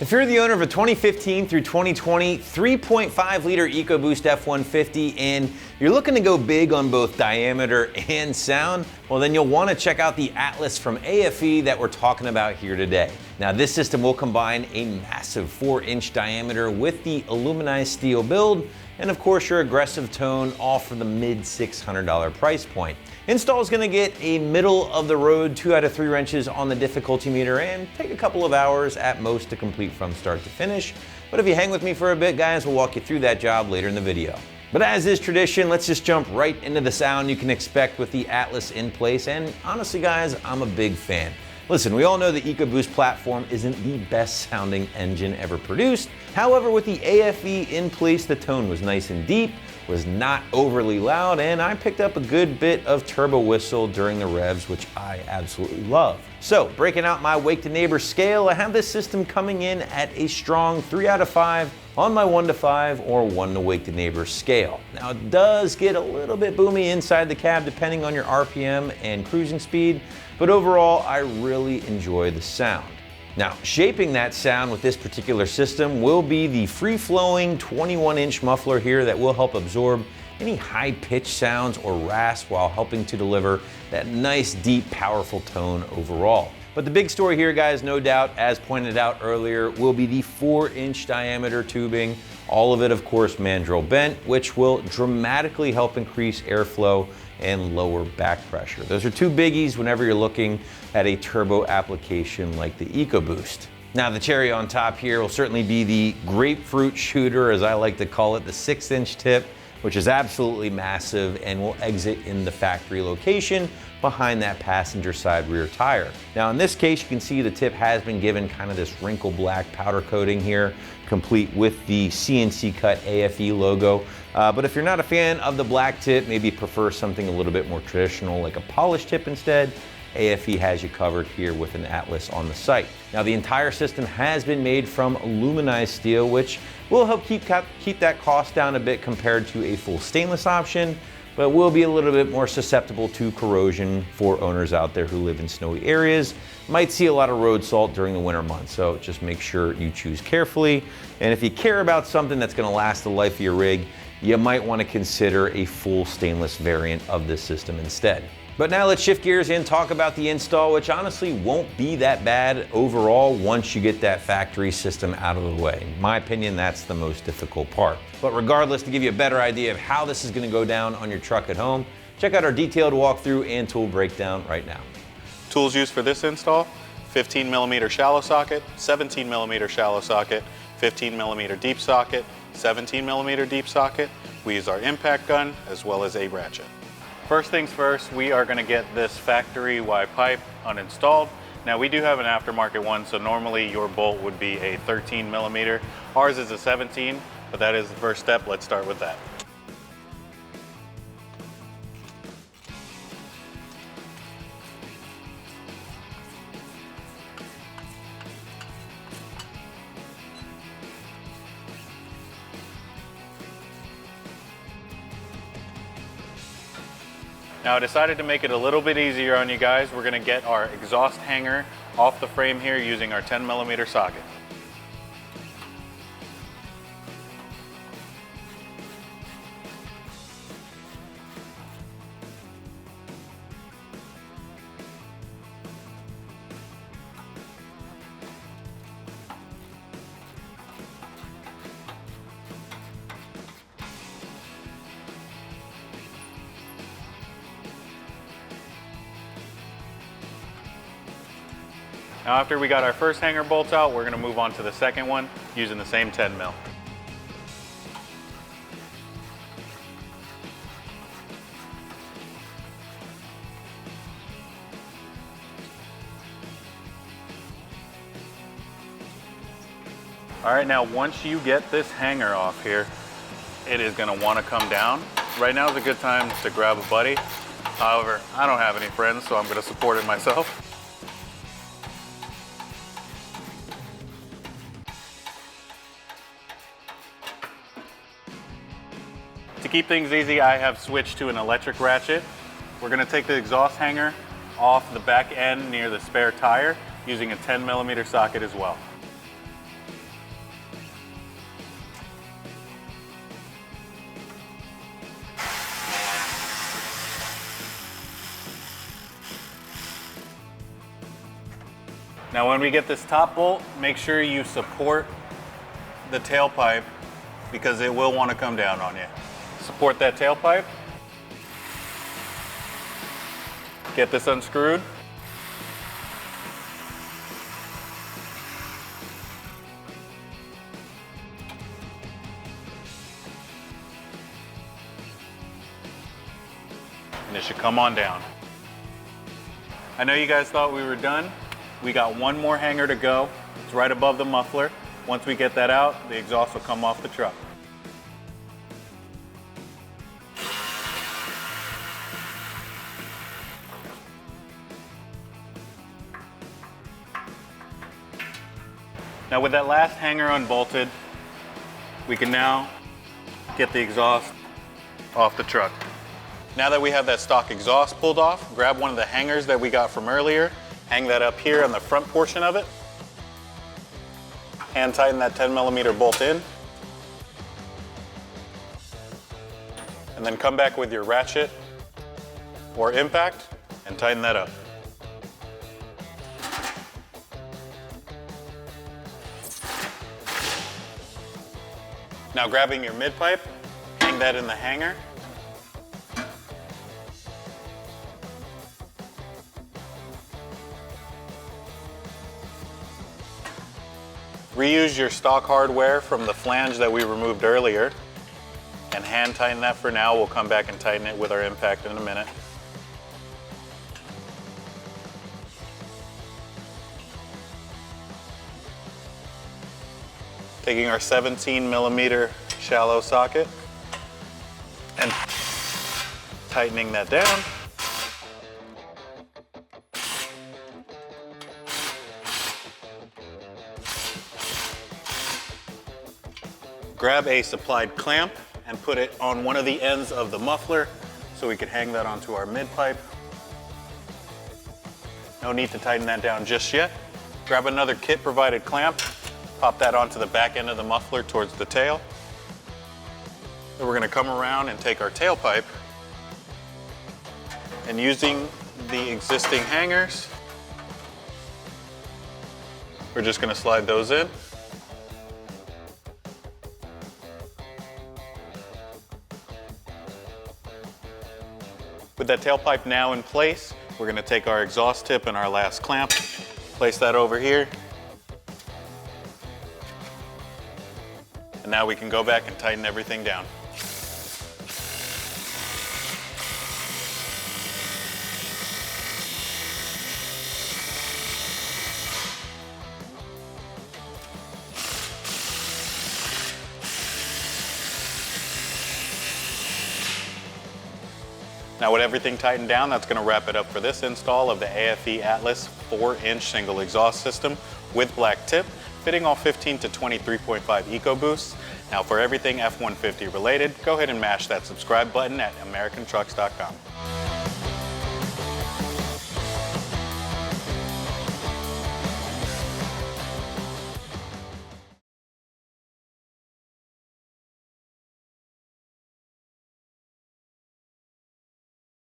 If you're the owner of a 2015 through 2020 3.5 liter EcoBoost F-150 and you're looking to go big on both diameter and sound, well then you'll want to check out the Atlas from AFE that we're talking about here today. Now this system will combine a massive 4-inch diameter with the aluminized steel build and of course your aggressive tone, all for the mid $600 price point. Install is going to get a middle of the road 2 out of 3 wrenches on the difficulty meter and take a couple of hours at most to complete from start to finish. But if you hang with me for a bit, guys, we'll walk you through that job later in the video. But as is tradition, let's just jump right into the sound you can expect with the Atlas in place. And honestly, guys, I'm a big fan. Listen, we all know the EcoBoost platform isn't the best sounding engine ever produced. However, with the AFE in place, the tone was nice and deep, was not overly loud, and I picked up a good bit of turbo whistle during the revs, which I absolutely love. So, breaking out my Wake to Neighbor scale, I have this system coming in at a strong 3 out of 5 on my 1 to 5 or 1 to Wake to Neighbor scale. Now, it does get a little bit boomy inside the cab depending on your RPM and cruising speed, but overall, I really enjoy the sound. Now, shaping that sound with this particular system will be the free-flowing 21-inch muffler here that will help absorb any high-pitched sounds or rasp while helping to deliver that nice, deep, powerful tone overall. But the big story here, guys, no doubt, as pointed out earlier, will be the 4-inch diameter tubing. All of it, of course, mandrel bent, which will dramatically help increase airflow and lower back pressure. Those are two biggies whenever you're looking at a turbo application like the EcoBoost. Now, the cherry on top here will certainly be the grapefruit shooter, as I like to call it, the 6-inch tip, which is absolutely massive and will exit in the factory location behind that passenger side rear tire. Now in this case, you can see the tip has been given kind of this wrinkle black powder coating here, complete with the CNC cut AFE logo. But if you're not a fan of the black tip, maybe prefer something a little bit more traditional like a polished tip instead, AFE has you covered here with an Atlas on the site. Now the entire system has been made from aluminized steel, which will help keep that cost down a bit compared to a full stainless option, but will be a little bit more susceptible to corrosion for owners out there who live in snowy areas. Might see a lot of road salt during the winter months, so just make sure you choose carefully. And if you care about something that's gonna last the life of your rig, you might wanna consider a full stainless variant of this system instead. But now let's shift gears and talk about the install, which honestly won't be that bad overall once you get that factory system out of the way. In my opinion, that's the most difficult part. But regardless, to give you a better idea of how this is going to go down on your truck at home, check out our detailed walkthrough and tool breakdown right now. Tools used for this install: 15mm shallow socket, 17mm shallow socket, 15mm deep socket, 17mm deep socket. We use our impact gun as well as a ratchet. First things first, we are going to get this factory Y pipe uninstalled. Now we do have an aftermarket one, so normally your bolt would be a 13mm. Ours is a 17, but that is the first step. Let's start with that. Now I decided to make it a little bit easier on you guys. We're gonna get our exhaust hanger off the frame here using our 10mm socket. Now after we got our first hanger bolts out, we're going to move on to the second one using the same 10 mil. All right, now once you get this hanger off here, it is going to want to come down. Right now is a good time to grab a buddy. However, I don't have any friends, so I'm going to support it myself. To keep things easy, I have switched to an electric ratchet. We're going to take the exhaust hanger off the back end near the spare tire using a 10mm socket as well. Now when we get this top bolt, make sure you support the tailpipe because it will want to come down on you. Support that tailpipe. Get this unscrewed. And it should come on down. I know you guys thought we were done. We got one more hanger to go. It's right above the muffler. Once we get that out, the exhaust will come off the truck. Now with that last hanger unbolted, we can now get the exhaust off the truck. Now that we have that stock exhaust pulled off, grab one of the hangers that we got from earlier, hang that up here on the front portion of it. Hand tighten that 10mm bolt in. And then come back with your ratchet or impact and tighten that up. Now grabbing your mid pipe, hang that in the hanger. Reuse your stock hardware from the flange that we removed earlier and hand tighten that for now. We'll come back and tighten it with our impact in a minute. Taking our 17mm shallow socket and tightening that down. Grab a supplied clamp and put it on one of the ends of the muffler so we can hang that onto our mid pipe. No need to tighten that down just yet. Grab another kit provided clamp, pop that onto the back end of the muffler towards the tail. Then we're going to come around and take our tailpipe and using the existing hangers, we're just going to slide those in. With that tailpipe now in place, we're going to take our exhaust tip and our last clamp, place that over here. And now we can go back and tighten everything down. Now with everything tightened down, that's going to wrap it up for this install of the AFE Atlas 4-inch single exhaust system with black tip, fitting all 15 to 23.5 EcoBoosts. Now for everything F-150 related, go ahead and mash that subscribe button at AmericanTrucks.com.